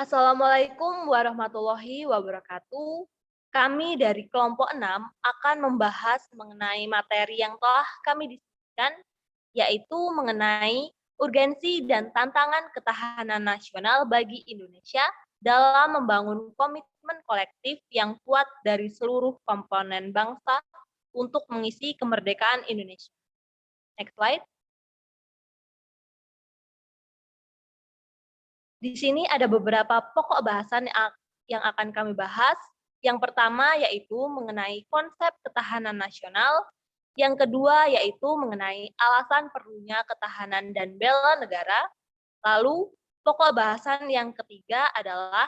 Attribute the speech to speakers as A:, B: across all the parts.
A: Assalamualaikum warahmatullahi wabarakatuh. Kami dari kelompok 6 akan membahas mengenai materi yang telah kami diskusikan, yaitu mengenai urgensi dan tantangan ketahanan nasional bagi Indonesia dalam membangun komitmen kolektif yang kuat dari seluruh komponen bangsa untuk mengisi kemerdekaan Indonesia. Next slide. Di sini ada beberapa pokok bahasan yang akan kami bahas. Yang pertama yaitu mengenai konsep ketahanan nasional. Yang kedua yaitu mengenai alasan perlunya ketahanan dan bela negara. Lalu pokok bahasan yang ketiga adalah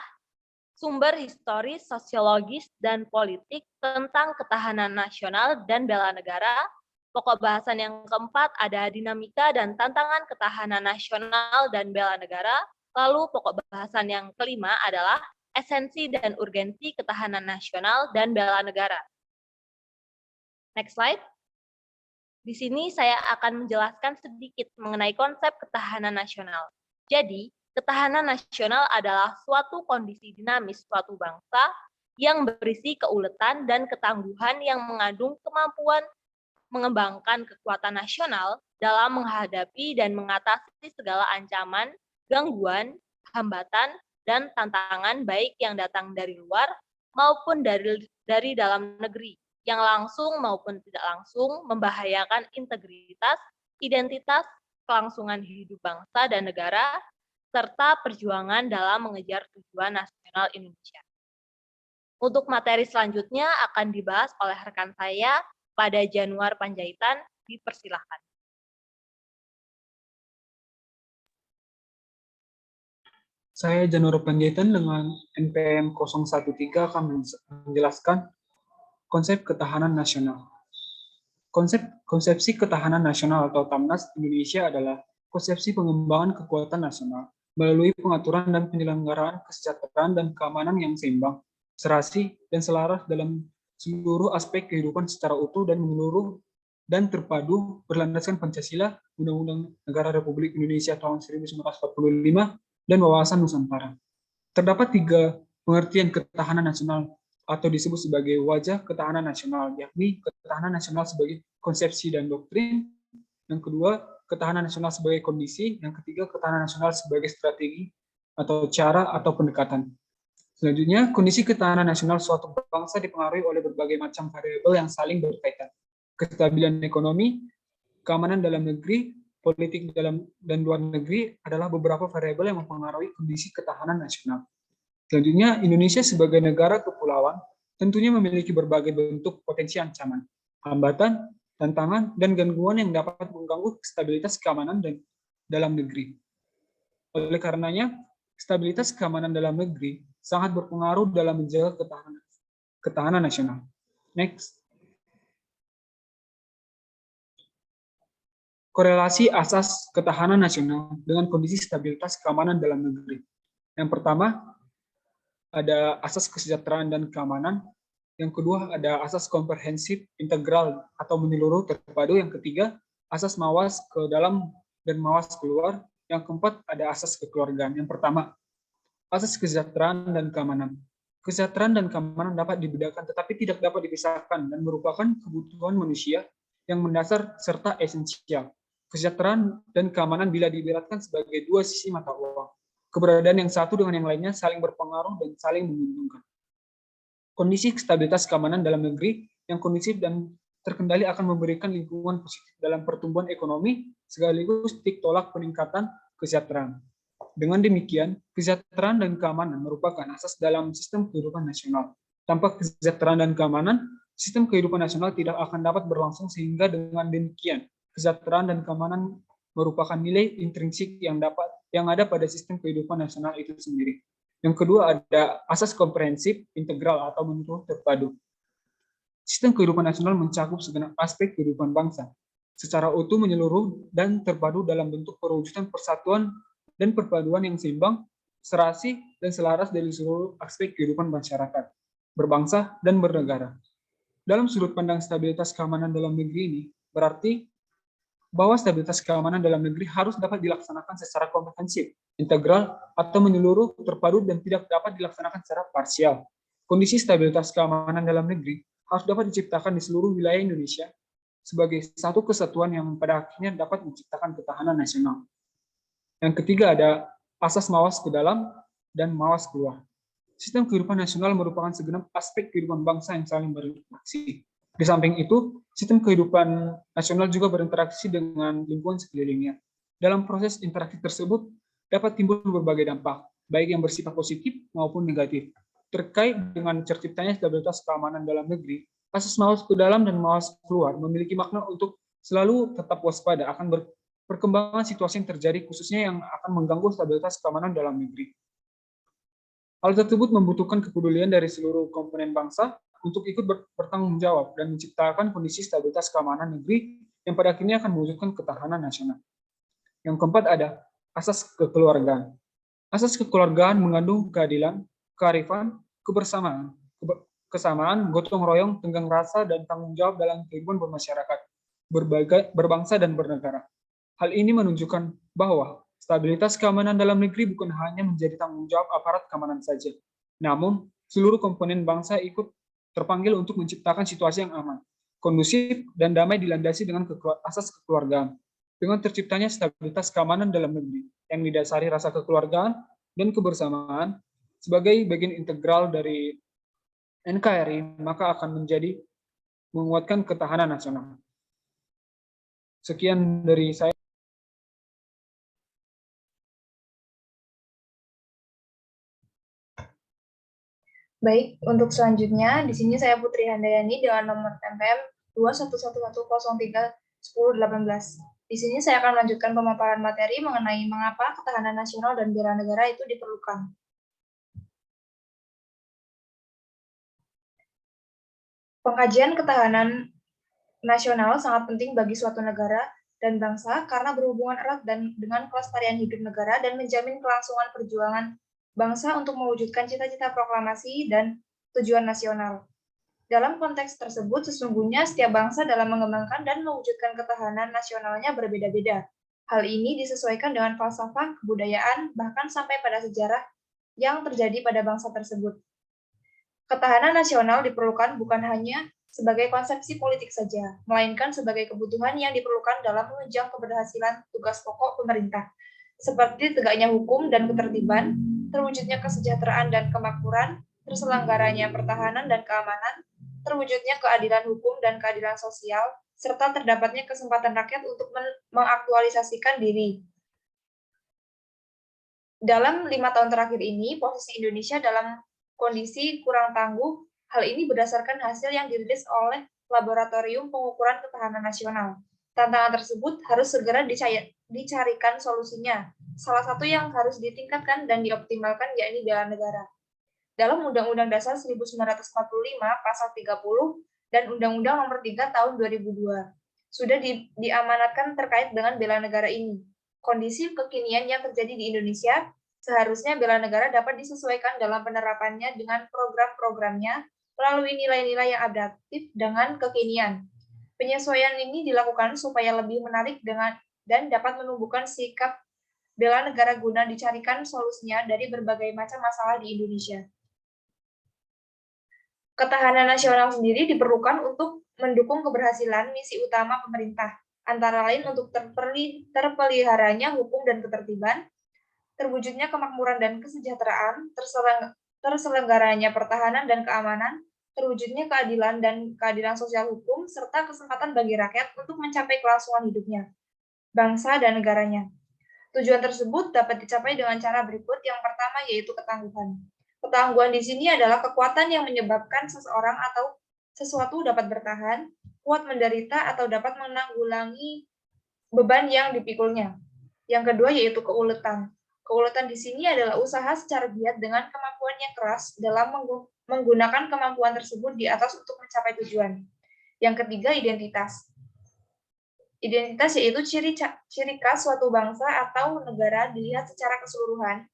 A: sumber historis, sosiologis, dan politik tentang ketahanan nasional dan bela negara. Pokok bahasan yang keempat ada dinamika dan tantangan ketahanan nasional dan bela negara. Lalu pokok bahasan yang kelima adalah esensi dan urgensi ketahanan nasional dan bela negara. Next slide. Di sini saya akan menjelaskan sedikit mengenai konsep ketahanan nasional. Jadi, ketahanan nasional adalah suatu kondisi dinamis suatu bangsa yang berisi keuletan dan ketangguhan yang mengandung kemampuan mengembangkan kekuatan nasional dalam menghadapi dan mengatasi segala ancaman, gangguan, hambatan, dan tantangan baik yang datang dari luar maupun dari dalam negeri, yang langsung maupun tidak langsung membahayakan integritas, identitas, kelangsungan hidup bangsa dan negara, serta perjuangan dalam mengejar tujuan nasional Indonesia. Untuk materi selanjutnya akan dibahas oleh rekan saya pada Januar Panjaitan, dipersilahkan.
B: Saya Januar Panjaitan dengan NPM 013 akan menjelaskan konsep ketahanan nasional. Konsepsi ketahanan nasional atau TAMNAS Indonesia adalah konsepsi pengembangan kekuatan nasional melalui pengaturan dan penyelenggaraan kesejahteraan dan keamanan yang seimbang, serasi, dan selaras dalam seluruh aspek kehidupan secara utuh dan menyeluruh dan terpadu berlandaskan Pancasila, Undang-Undang Negara Republik Indonesia tahun 1945, dan wawasan Nusantara. Terdapat 3 pengertian ketahanan nasional atau disebut sebagai wajah ketahanan nasional, yakni ketahanan nasional sebagai konsepsi dan doktrin, yang kedua ketahanan nasional sebagai kondisi, yang ketiga ketahanan nasional sebagai strategi atau cara atau pendekatan. Selanjutnya, kondisi ketahanan nasional suatu bangsa dipengaruhi oleh berbagai macam variabel yang saling berkaitan. Kestabilan ekonomi, keamanan dalam negeri, politik dalam dan luar negeri adalah beberapa variabel yang mempengaruhi kondisi ketahanan nasional. Selanjutnya, Indonesia sebagai negara kepulauan tentunya memiliki berbagai bentuk potensi ancaman, hambatan, tantangan, dan gangguan yang dapat mengganggu stabilitas keamanan dan dalam negeri. Oleh karenanya, stabilitas keamanan dalam negeri sangat berpengaruh dalam menjaga ketahanan nasional. Next. Korelasi asas ketahanan nasional dengan kondisi stabilitas keamanan dalam negeri. Yang pertama, ada asas kesejahteraan dan keamanan. Yang kedua, ada asas komprehensif, integral, atau menyeluruh terpadu. Yang ketiga, asas mawas ke dalam dan mawas keluar. Yang keempat, ada asas kekeluargaan. Yang pertama, asas kesejahteraan dan keamanan. Kesejahteraan dan keamanan dapat dibedakan tetapi tidak dapat dipisahkan dan merupakan kebutuhan manusia yang mendasar serta esensial. Kesejahteraan dan keamanan bila diibaratkan sebagai 2 sisi mata uang. Keberadaan yang satu dengan yang lainnya saling berpengaruh dan saling menguntungkan. Kondisi stabilitas keamanan dalam negeri yang kondusif dan terkendali akan memberikan lingkungan positif dalam pertumbuhan ekonomi sekaligus titik tolak peningkatan kesejahteraan. Dengan demikian, kesejahteraan dan keamanan merupakan asas dalam sistem kehidupan nasional. Tanpa kesejahteraan dan keamanan, sistem kehidupan nasional tidak akan dapat berlangsung sehingga dengan demikian, kesejahteraan dan keamanan merupakan nilai intrinsik yang ada pada sistem kehidupan nasional itu sendiri. Yang kedua ada asas komprehensif, integral atau menyeluruh terpadu. Sistem kehidupan nasional mencakup segenap aspek kehidupan bangsa, secara utuh menyeluruh dan terpadu dalam bentuk perwujudan persatuan dan perpaduan yang seimbang, serasi, dan selaras dari seluruh aspek kehidupan masyarakat, berbangsa, dan bernegara. Dalam sudut pandang stabilitas keamanan dalam negeri ini, berarti bahwa stabilitas keamanan dalam negeri harus dapat dilaksanakan secara komprehensif, integral, atau menyeluruh, terpadu, dan tidak dapat dilaksanakan secara parsial. Kondisi stabilitas keamanan dalam negeri harus dapat diciptakan di seluruh wilayah Indonesia sebagai satu kesatuan yang pada akhirnya dapat menciptakan ketahanan nasional. Yang ketiga ada asas mawas ke dalam dan mawas keluar. Sistem kehidupan nasional merupakan segenap aspek kehidupan bangsa yang saling berinteraksi. Di samping itu, sistem kehidupan nasional juga berinteraksi dengan lingkungan sekelilingnya. Dalam proses interaksi tersebut, dapat timbul berbagai dampak, baik yang bersifat positif maupun negatif. Terkait dengan terciptanya stabilitas keamanan dalam negeri, asas mawas ke dalam dan mawas keluar memiliki makna untuk selalu tetap waspada akan perkembangan situasi yang terjadi, khususnya yang akan mengganggu stabilitas keamanan dalam negeri. Hal tersebut membutuhkan kepedulian dari seluruh komponen bangsa untuk ikut bertanggung jawab dan menciptakan kondisi stabilitas keamanan negeri yang pada akhirnya akan mewujudkan ketahanan nasional. Yang keempat ada asas kekeluargaan. Asas kekeluargaan mengandung keadilan, kearifan, kebersamaan, kesamaan, gotong royong, tenggang rasa, dan tanggung jawab dalam kehidupan bermasyarakat, berbangsa, dan bernegara. Hal ini menunjukkan bahwa stabilitas keamanan dalam negeri bukan hanya menjadi tanggung jawab aparat keamanan saja, namun seluruh komponen bangsa ikut terpanggil untuk menciptakan situasi yang aman, kondusif, dan damai dilandasi dengan asas kekeluargaan. Dengan terciptanya stabilitas keamanan dalam negeri yang didasari rasa kekeluargaan dan kebersamaan sebagai bagian integral dari NKRI, maka akan menjadi menguatkan ketahanan nasional. Sekian dari saya.
C: Baik, untuk selanjutnya, di sini saya Putri Handayani dengan nomor MPM 2111031018. Di sini saya akan melanjutkan pemaparan materi mengenai mengapa ketahanan nasional dan bela negara itu diperlukan. Pengkajian ketahanan nasional sangat penting bagi suatu negara dan bangsa karena berhubungan erat dengan kelestarian hidup negara dan menjamin kelangsungan perjuangan bangsa untuk mewujudkan cita-cita proklamasi dan tujuan nasional. Dalam konteks tersebut, sesungguhnya setiap bangsa dalam mengembangkan dan mewujudkan ketahanan nasionalnya berbeda-beda. Hal ini disesuaikan dengan falsafah, kebudayaan, bahkan sampai pada sejarah yang terjadi pada bangsa tersebut. Ketahanan nasional diperlukan bukan hanya sebagai konsepsi politik saja, melainkan sebagai kebutuhan yang diperlukan dalam menunjang keberhasilan tugas pokok pemerintah, seperti tegaknya hukum dan ketertiban, terwujudnya kesejahteraan dan kemakmuran, terselenggaranya pertahanan dan keamanan, terwujudnya keadilan hukum dan keadilan sosial, serta terdapatnya kesempatan rakyat untuk mengaktualisasikan diri. Dalam 5 tahun terakhir ini, posisi Indonesia dalam kondisi kurang tangguh. Hal ini berdasarkan hasil yang dirilis oleh Laboratorium Pengukuran Ketahanan Nasional. Tantangan tersebut harus segera dicarikan solusinya. Salah satu yang harus ditingkatkan dan dioptimalkan yakni bela negara. Dalam Undang-Undang Dasar 1945 Pasal 30 dan Undang-Undang Nomor 3 Tahun 2002 sudah diamanatkan terkait dengan bela negara ini. Kondisi kekinian yang terjadi di Indonesia, seharusnya bela negara dapat disesuaikan dalam penerapannya dengan program-programnya melalui nilai-nilai yang adaptif dengan kekinian. Penyesuaian ini dilakukan supaya lebih menarik dan dapat menumbuhkan sikap bela negara guna dicarikan solusinya dari berbagai macam masalah di Indonesia. Ketahanan nasional sendiri diperlukan untuk mendukung keberhasilan misi utama pemerintah, antara lain untuk terpeliharanya hukum dan ketertiban, terwujudnya kemakmuran dan kesejahteraan, terselenggaranya pertahanan dan keamanan, terwujudnya keadilan dan keadilan sosial hukum, serta kesempatan bagi rakyat untuk mencapai kelangsungan hidupnya, bangsa dan negaranya. Tujuan tersebut dapat dicapai dengan cara berikut. Yang pertama yaitu ketangguhan. Ketangguhan di sini adalah kekuatan yang menyebabkan seseorang atau sesuatu dapat bertahan, kuat menderita, atau dapat menanggulangi beban yang dipikulnya. Yang kedua yaitu keuletan. Keuletan di sini adalah usaha secara giat dengan kemampuan yang keras dalam menggunakan kemampuan tersebut di atas untuk mencapai tujuan. Yang ketiga, identitas. Identitas yaitu ciri khas suatu bangsa atau negara dilihat secara keseluruhan.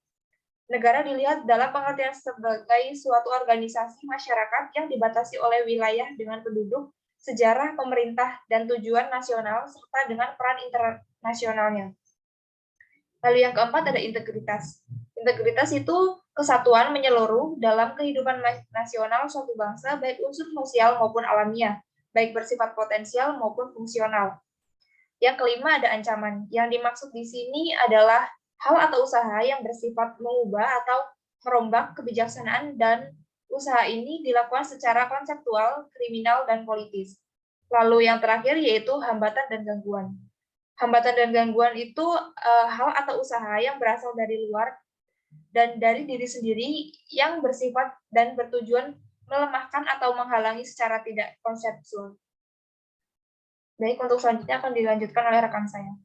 C: Negara dilihat dalam pengertian sebagai suatu organisasi masyarakat yang dibatasi oleh wilayah dengan penduduk sejarah pemerintah dan tujuan nasional, serta dengan peran internasionalnya. Lalu yang keempat ada integritas. Integritas itu kesatuan menyeluruh dalam kehidupan nasional suatu bangsa, baik unsur sosial maupun alamiah, baik bersifat potensial maupun fungsional. Yang kelima ada ancaman. Yang dimaksud di sini adalah hal atau usaha yang bersifat mengubah atau merombak kebijaksanaan, dan usaha ini dilakukan secara konseptual, kriminal, dan politis. Lalu yang terakhir yaitu hambatan dan gangguan. Hambatan dan gangguan itu hal atau usaha yang berasal dari luar dan dari diri sendiri yang bersifat dan bertujuan melemahkan atau menghalangi secara tidak konseptual. Baik, untuk selanjutnya akan dilanjutkan oleh rekan saya.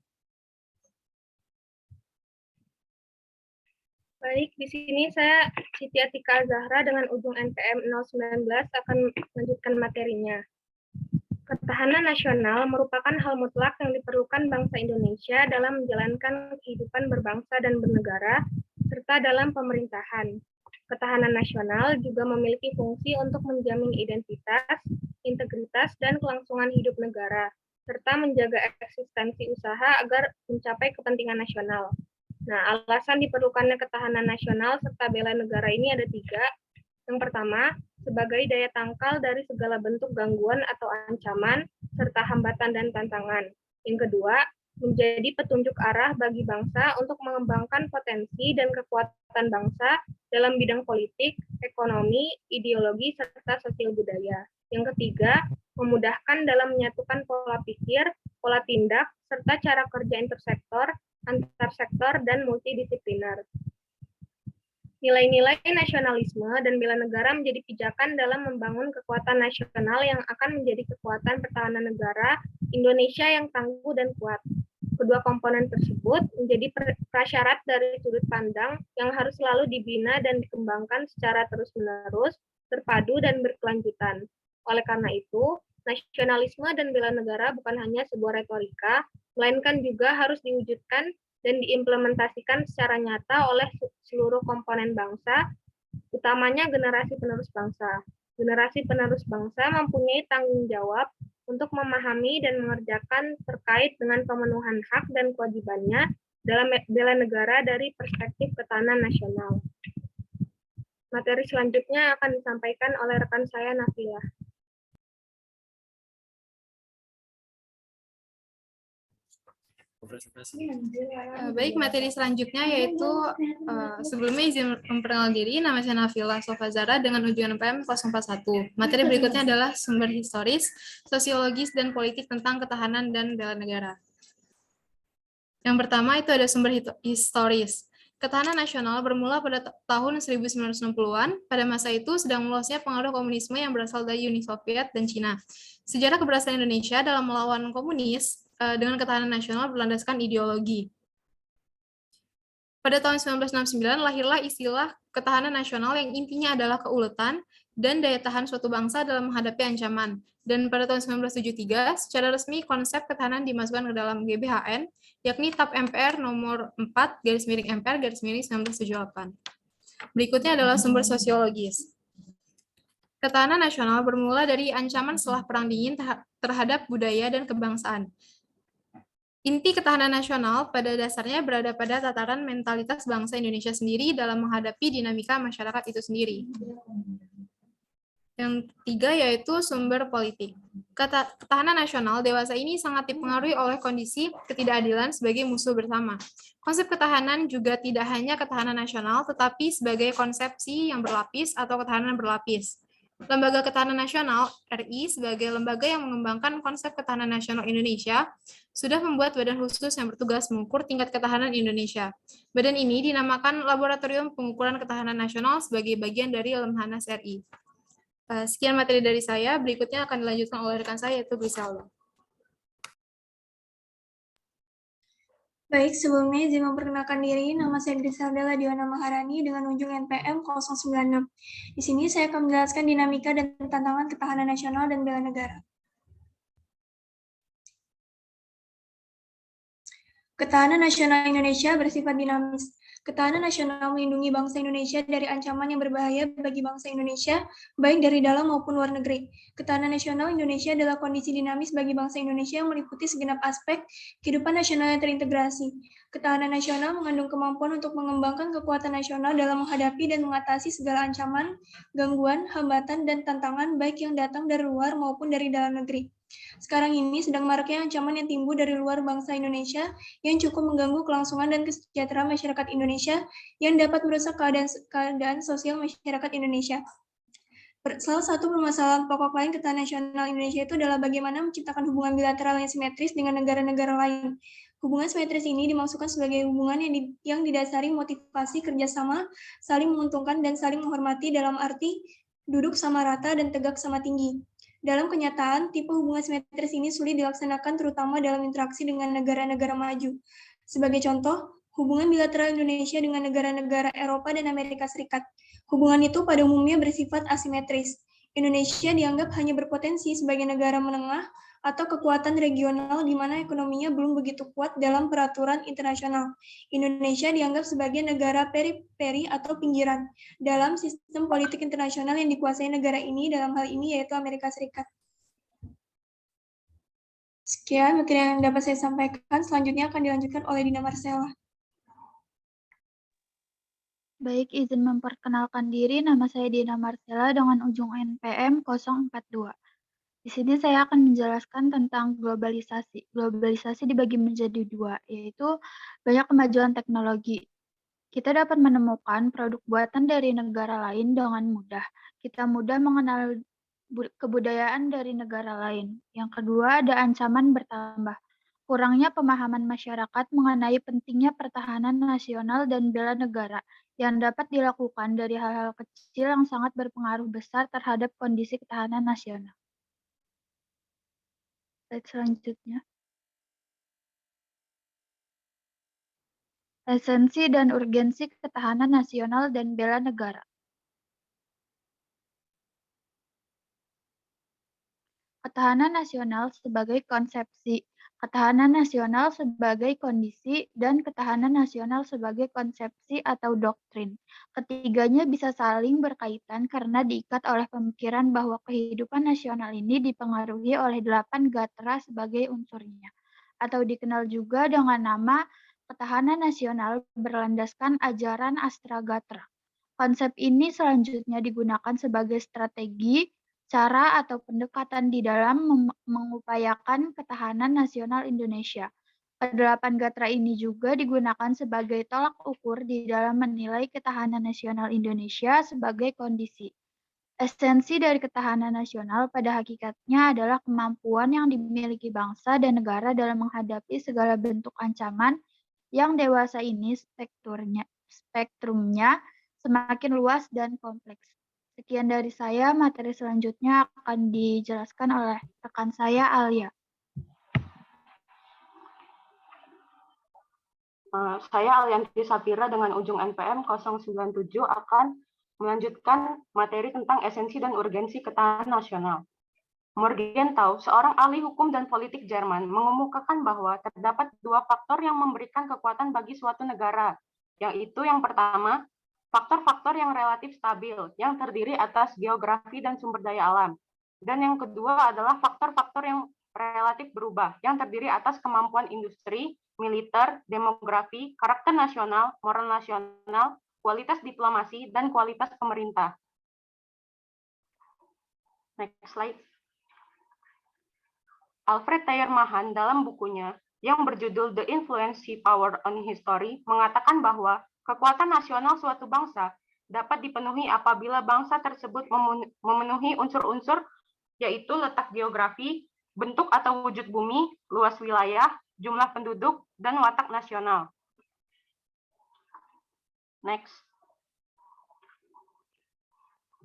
D: Baik, di sini saya Siti Atika Zahra dengan ujung NPM 019 akan melanjutkan materinya. Ketahanan nasional merupakan hal mutlak yang diperlukan bangsa Indonesia dalam menjalankan kehidupan berbangsa dan bernegara, serta dalam pemerintahan. Ketahanan nasional juga memiliki fungsi untuk menjamin identitas, integritas, dan kelangsungan hidup negara, serta menjaga eksistensi usaha agar mencapai kepentingan nasional. Nah, alasan diperlukannya ketahanan nasional serta bela negara ini ada 3. Yang pertama, sebagai daya tangkal dari segala bentuk gangguan atau ancaman, serta hambatan dan tantangan. Yang kedua, menjadi petunjuk arah bagi bangsa untuk mengembangkan potensi dan kekuatan bangsa dalam bidang politik, ekonomi, ideologi, serta sosial budaya. Yang ketiga, memudahkan dalam menyatukan pola pikir, pola tindak, serta cara kerja intersektor, antar sektor, dan multidisipliner. Nilai-nilai nasionalisme dan bela negara menjadi pijakan dalam membangun kekuatan nasional yang akan menjadi kekuatan pertahanan negara Indonesia yang tangguh dan kuat. Kedua komponen tersebut menjadi prasyarat dari sudut pandang yang harus selalu dibina dan dikembangkan secara terus-menerus, terpadu, dan berkelanjutan. Oleh karena itu, nasionalisme dan bela negara bukan hanya sebuah retorika, melainkan juga harus diwujudkan dan diimplementasikan secara nyata oleh seluruh komponen bangsa, utamanya generasi penerus bangsa. Generasi penerus bangsa mempunyai tanggung jawab untuk memahami dan mengerjakan terkait dengan pemenuhan hak dan kewajibannya dalam bela negara dari perspektif ketahanan nasional. Materi selanjutnya akan disampaikan oleh rekan saya, Nafila.
E: Baik, materi selanjutnya yaitu sebelumnya izin memperkenalkan diri, nama saya Nafila Sofazara dengan ujian NPM 041. Materi berikutnya adalah sumber historis, sosiologis, dan politik tentang ketahanan dan bela negara. Yang pertama itu ada sumber historis. Ketahanan nasional bermula pada tahun 1960-an. Pada masa itu sedang meluasnya pengaruh komunisme yang berasal dari Uni Soviet dan Cina. Sejarah keberhasilan Indonesia dalam melawan komunis dengan ketahanan nasional berlandaskan ideologi. Pada tahun 1969 lahirlah istilah ketahanan nasional yang intinya adalah keuletan dan daya tahan suatu bangsa dalam menghadapi ancaman. Dan pada tahun 1973 secara resmi konsep ketahanan dimasukkan ke dalam GBHN, yakni TAP MPR nomor 4/MPR/1978. Berikutnya adalah sumber sosiologis. Ketahanan nasional bermula dari ancaman setelah Perang Dingin terhadap budaya dan kebangsaan. Inti ketahanan nasional pada dasarnya berada pada tataran mentalitas bangsa Indonesia sendiri dalam menghadapi dinamika masyarakat itu sendiri. Yang ketiga yaitu sumber politik. Ketahanan nasional dewasa ini sangat dipengaruhi oleh kondisi ketidakadilan sebagai musuh bersama. Konsep ketahanan juga tidak hanya ketahanan nasional, tetapi sebagai konsepsi yang berlapis atau ketahanan berlapis. Lembaga Ketahanan Nasional RI sebagai lembaga yang mengembangkan konsep ketahanan nasional Indonesia sudah membuat badan khusus yang bertugas mengukur tingkat ketahanan Indonesia. Badan ini dinamakan Laboratorium Pengukuran Ketahanan Nasional sebagai bagian dari Lemhanas RI. Sekian materi dari saya, berikutnya akan dilanjutkan oleh rekan saya, yaitu Griselda.
F: Baik, sebelumnya izin memperkenalkan diri, nama saya Griselda Ladiwana Maharani dengan ujung NPM 096. Di sini saya akan menjelaskan dinamika dan tantangan ketahanan nasional dan bela negara. Ketahanan nasional Indonesia bersifat dinamis. Ketahanan nasional melindungi bangsa Indonesia dari ancaman yang berbahaya bagi bangsa Indonesia, baik dari dalam maupun luar negeri. Ketahanan nasional Indonesia adalah kondisi dinamis bagi bangsa Indonesia yang meliputi segenap aspek kehidupan nasional yang terintegrasi. Ketahanan nasional mengandung kemampuan untuk mengembangkan kekuatan nasional dalam menghadapi dan mengatasi segala ancaman, gangguan, hambatan, dan tantangan baik yang datang dari luar maupun dari dalam negeri. Sekarang ini sedang maraknya ancaman yang timbul dari luar bangsa Indonesia yang cukup mengganggu kelangsungan dan kesejahteraan masyarakat Indonesia yang dapat merusak keadaan sosial masyarakat Indonesia. Salah satu permasalahan pokok lain ketahanan nasional Indonesia itu adalah bagaimana menciptakan hubungan bilateral yang simetris dengan negara-negara lain. Hubungan simetris ini dimaksudkan sebagai hubungan yang didasari motivasi kerjasama, saling menguntungkan, dan saling menghormati dalam arti duduk sama rata dan tegak sama tinggi. Dalam kenyataan, tipe hubungan simetris ini sulit dilaksanakan terutama dalam interaksi dengan negara-negara maju. Sebagai contoh, hubungan bilateral Indonesia dengan negara-negara Eropa dan Amerika Serikat. Hubungan itu pada umumnya bersifat asimetris. Indonesia dianggap hanya berpotensi sebagai negara menengah atau kekuatan regional di mana ekonominya belum begitu kuat dalam peraturan internasional. Indonesia dianggap sebagai negara periferi atau pinggiran dalam sistem politik internasional yang dikuasai negara ini, dalam hal ini yaitu Amerika Serikat. Sekian materi yang dapat saya sampaikan, selanjutnya akan dilanjutkan oleh Dina Marcella.
G: Baik, izin memperkenalkan diri, nama saya Dina Marcella dengan ujung NPM 042. Di sini saya akan menjelaskan tentang globalisasi. Globalisasi dibagi menjadi dua, yaitu banyak kemajuan teknologi. Kita dapat menemukan produk buatan dari negara lain dengan mudah. Kita mudah mengenal kebudayaan dari negara lain. Yang kedua, ada ancaman bertambah. Kurangnya pemahaman masyarakat mengenai pentingnya pertahanan nasional dan bela negara yang dapat dilakukan dari hal-hal kecil yang sangat berpengaruh besar terhadap kondisi ketahanan nasional. Slide selanjutnya. Esensi dan urgensi ketahanan nasional dan bela negara. Ketahanan nasional sebagai konsepsi, ketahanan nasional sebagai kondisi, dan ketahanan nasional sebagai konsepsi atau doktrin. Ketiganya bisa saling berkaitan karena diikat oleh pemikiran bahwa kehidupan nasional ini dipengaruhi oleh 8 gatra sebagai unsurnya, atau dikenal juga dengan nama ketahanan nasional berlandaskan ajaran Astragatra. Konsep ini selanjutnya digunakan sebagai strategi, cara atau pendekatan di dalam mengupayakan ketahanan nasional Indonesia. Kedelapan gatra ini juga digunakan sebagai tolak ukur di dalam menilai ketahanan nasional Indonesia sebagai kondisi. Esensi dari ketahanan nasional pada hakikatnya adalah kemampuan yang dimiliki bangsa dan negara dalam menghadapi segala bentuk ancaman yang dewasa ini spektrumnya semakin luas dan kompleks. Sekian dari saya, materi selanjutnya akan dijelaskan oleh rekan saya, Alia.
H: Saya Alianti Sapira dengan ujung NPM 097 akan melanjutkan materi tentang esensi dan urgensi ketahanan nasional. Morgenthau, seorang ahli hukum dan politik Jerman, mengemukakan bahwa terdapat dua faktor yang memberikan kekuatan bagi suatu negara, yaitu yang pertama, faktor-faktor yang relatif stabil, yang terdiri atas geografi dan sumber daya alam. Dan yang kedua adalah faktor-faktor yang relatif berubah, yang terdiri atas kemampuan industri, militer, demografi, karakter nasional, moral nasional, kualitas diplomasi, dan kualitas pemerintah. Next slide. Alfred Thayer Mahan dalam bukunya yang berjudul The Influence Power on History mengatakan bahwa kekuatan nasional suatu bangsa dapat dipenuhi apabila bangsa tersebut memenuhi unsur-unsur yaitu letak geografi, bentuk atau wujud bumi, luas wilayah, jumlah penduduk, dan watak nasional. Next.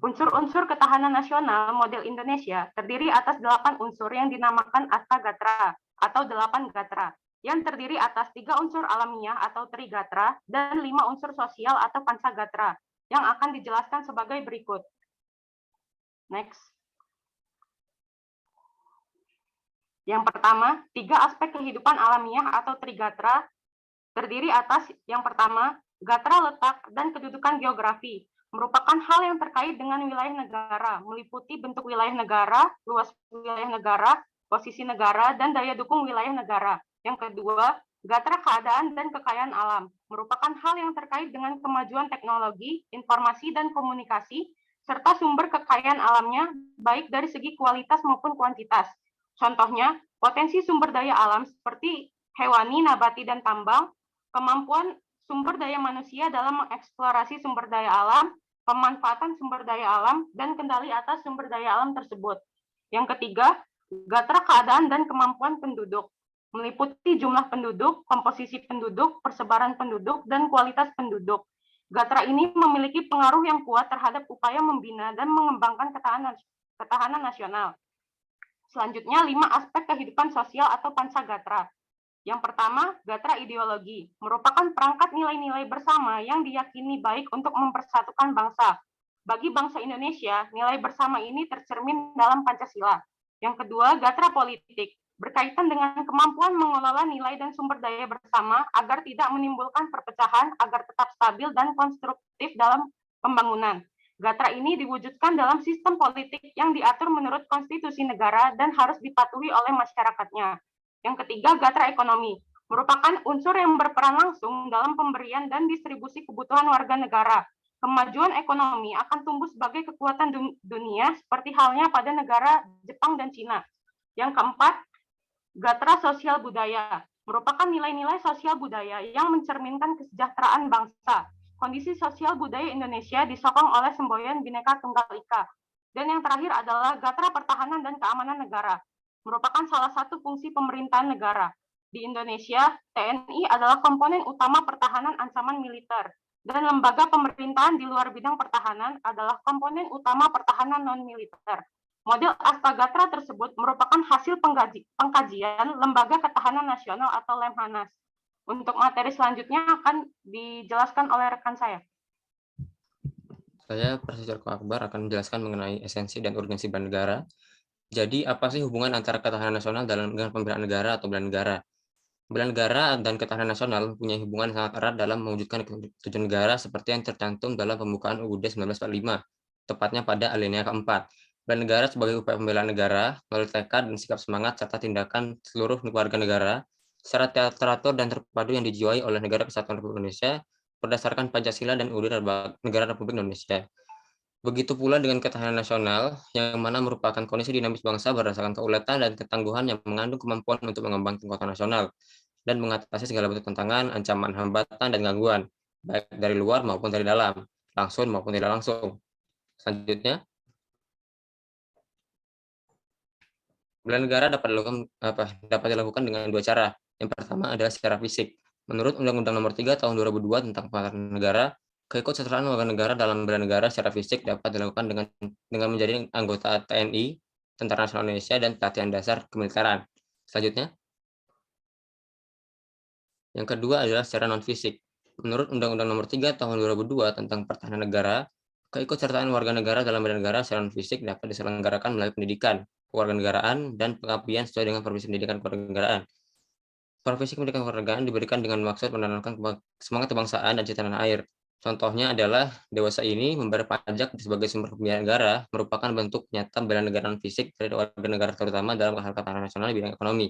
H: Unsur-unsur ketahanan nasional model Indonesia terdiri atas 8 unsur yang dinamakan Astagatra atau 8 gatra, yang terdiri atas 3 unsur alamiah atau Trigatra dan 5 unsur sosial atau Pansagatra, yang akan dijelaskan sebagai berikut. Next. Yang pertama, 3 aspek kehidupan alamiah atau Trigatra terdiri atas yang pertama, Gatra letak dan kedudukan geografi merupakan hal yang terkait dengan wilayah negara, meliputi bentuk wilayah negara, luas wilayah negara, posisi negara, dan daya dukung wilayah negara. Yang kedua, gatra keadaan dan kekayaan alam merupakan hal yang terkait dengan kemajuan teknologi, informasi, dan komunikasi, serta sumber kekayaan alamnya, baik dari segi kualitas maupun kuantitas. Contohnya, potensi sumber daya alam seperti hewani, nabati, dan tambang, kemampuan sumber daya manusia dalam mengeksplorasi sumber daya alam, pemanfaatan sumber daya alam, dan kendali atas sumber daya alam tersebut. Yang ketiga, gatra keadaan dan kemampuan penduduk, meliputi jumlah penduduk, komposisi penduduk, persebaran penduduk, dan kualitas penduduk. Gatra ini memiliki pengaruh yang kuat terhadap upaya membina dan mengembangkan ketahanan nasional. Selanjutnya, 5 aspek kehidupan sosial atau pancagatra. Yang pertama, gatra ideologi, merupakan perangkat nilai-nilai bersama yang diyakini baik untuk mempersatukan bangsa. Bagi bangsa Indonesia, nilai bersama ini tercermin dalam Pancasila. Yang kedua, gatra politik, berkaitan dengan kemampuan mengelola nilai dan sumber daya bersama agar tidak menimbulkan perpecahan, agar tetap stabil dan konstruktif dalam pembangunan. Gatra ini diwujudkan dalam sistem politik yang diatur menurut konstitusi negara dan harus dipatuhi oleh masyarakatnya. Yang ketiga, gatra ekonomi, merupakan unsur yang berperan langsung dalam pemberian dan distribusi kebutuhan warga negara. Kemajuan ekonomi akan tumbuh sebagai kekuatan dunia, seperti halnya pada negara Jepang dan Cina. Yang keempat, gatra sosial budaya, merupakan nilai-nilai sosial budaya yang mencerminkan kesejahteraan bangsa. Kondisi sosial budaya Indonesia disokong oleh semboyan Bhinneka Tunggal Ika. Dan yang terakhir adalah gatra pertahanan dan keamanan negara, merupakan salah satu fungsi pemerintahan negara. Di Indonesia, TNI adalah komponen utama pertahanan ancaman militer, dan lembaga pemerintahan di luar bidang pertahanan adalah komponen utama pertahanan non-militer. Model Astagatra tersebut merupakan hasil pengkajian Lembaga Ketahanan Nasional atau Lemhanas. Untuk materi selanjutnya akan dijelaskan oleh rekan saya.
I: Saya, Profesor Akbar, akan menjelaskan mengenai esensi dan urgensi bela negara. Jadi, apa sih hubungan antara ketahanan nasional dengan pembelaan negara atau bela negara? Bela negara dan ketahanan nasional punya hubungan sangat erat dalam mewujudkan tujuan negara seperti yang tercantum dalam pembukaan UUD 1945, tepatnya pada alinea keempat. Bela negara sebagai upaya pembelaan negara melalui tekad dan sikap semangat serta tindakan seluruh warga negara secara teratur dan terpadu yang dijiwai oleh Negara Kesatuan Republik Indonesia berdasarkan Pancasila dan UUD Negara Republik Indonesia. Begitu pula dengan ketahanan nasional, yang mana merupakan kondisi dinamis bangsa berdasarkan keuletan dan ketangguhan yang mengandung kemampuan untuk mengembangkan kekuatan nasional dan mengatasi segala bentuk tantangan, ancaman, hambatan, dan gangguan, baik dari luar maupun dari dalam, langsung maupun tidak langsung. Selanjutnya, bela negara dapat dilakukan dengan 2 cara. Yang pertama adalah secara fisik. Menurut Undang-Undang Nomor 3 Tahun 2002 tentang Pertahanan Negara, keikutsertaan warga negara dalam bela negara secara fisik dapat dilakukan dengan menjadi anggota TNI, Tentara Nasional Indonesia, dan pelatihan dasar kemiliteran. Selanjutnya, yang kedua adalah secara non-fisik. Menurut Undang-Undang Nomor 3 Tahun 2002 tentang Pertahanan Negara, keikutsertaan warga negara dalam bela negara secara non-fisik dapat diselenggarakan melalui pendidikan, kewarganegaraan, dan pengabdian sesuai dengan Profesi Pendidikan Kewarganegaraan. Profesi Pendidikan Kewarganegaraan diberikan dengan maksud menanamkan semangat kebangsaan dan cinta tanah air. Contohnya adalah dewasa ini membayar pajak sebagai sumber pembiayaan negara merupakan bentuk nyata bela negara non-fisik dari warga negara terutama dalam hal ketahanan nasional di bidang ekonomi.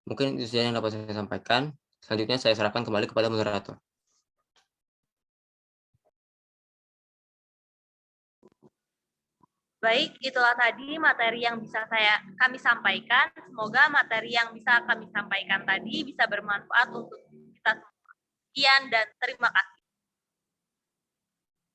I: Mungkin itu saja yang dapat saya sampaikan. Selanjutnya saya serahkan kembali kepada moderator.
A: Baik, itulah tadi materi yang bisa kami sampaikan. Semoga materi yang bisa kami sampaikan tadi bisa bermanfaat untuk kita semua. Sekian dan terima kasih.